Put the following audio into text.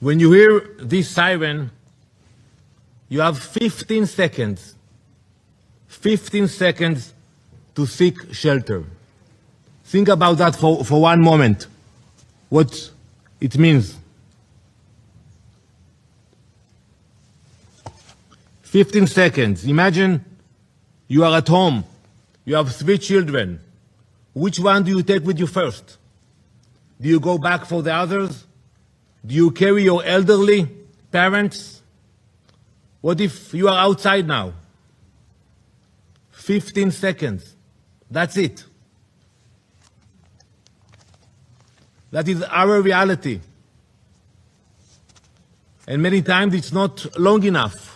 When you hear this siren, you have 15 seconds. 15 seconds to seek shelter. Think about that for one moment, what it means. 15 seconds. Imagine you are at home. You have 3 children. Which one do you take with you first? Do you go back for the others? Do you carry your elderly parents? What if you are outside now? 15 seconds. That's it. That is our reality. And many times it's not long enough.